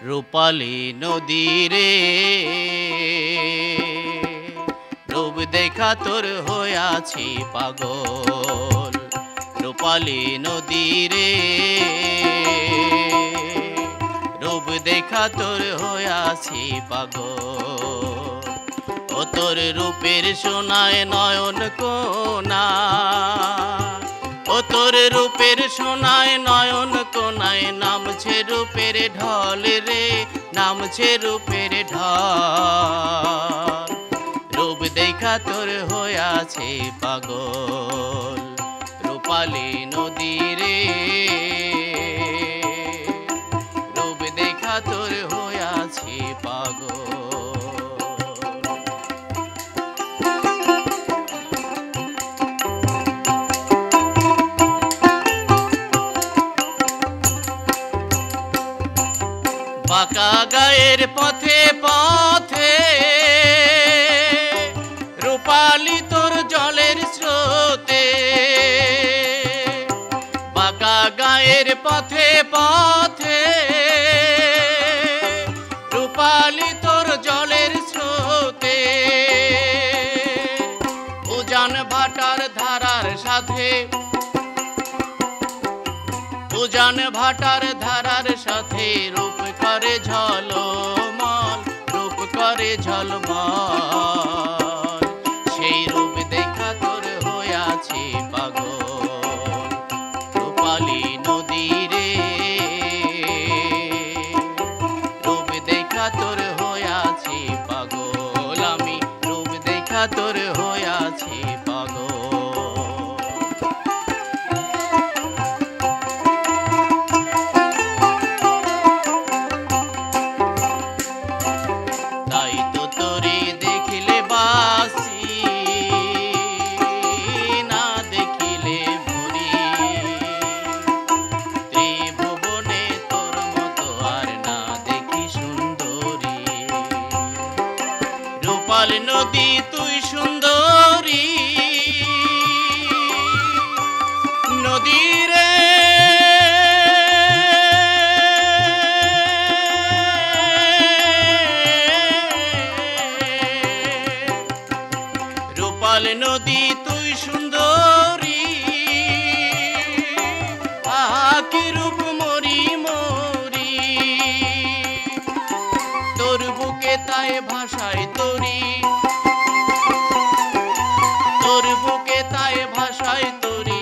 রূপালী নদীরে রূপ দেখা তোর হইয়াছি পাগল। রূপালী নদীরে রূপ দেখা তোর হইয়াছি পাগল। ও তোর রূপের সোনায় নয়ন কোনা, ও তোর রূপের সোনায় নয়ন কোনায় নামছে রূপের ঢল রে, নামছে রূপের ঢল। রূপ দেখা তোর হইয়াছে পাগল। রূপালী নদীরে রূপ দেখা তোর হইয়াছে পাগল। বাঁকা গায়ের পথে পথে রূপালী তোর জলের স্রোতে, বাঁকা গায়ের পথে পথে রূপালী তোর জলের স্রোতে। উজান ভাটার ধারার সাথে, উজান ভাটার ধারার সাথে রূপ করে ঝলমল, রূপ করে ঝলমল। সেই রূপ দেখা তোর হইয়াছি পাগল। রূপালী নদীরে রূপ দেখা তোর হইয়াছি পাগল। আমি রূপ দেখা তোর হইয়াছি পাগল। রূপালী নদী তুই সুন্দরী নদী রে, রূপালী নদী তুই সুন্দরী। আকি রূপ মরি মরি তোর বুকে তাই ভাষায় তরি, তোর বুকে তাই ভাষায় তরি।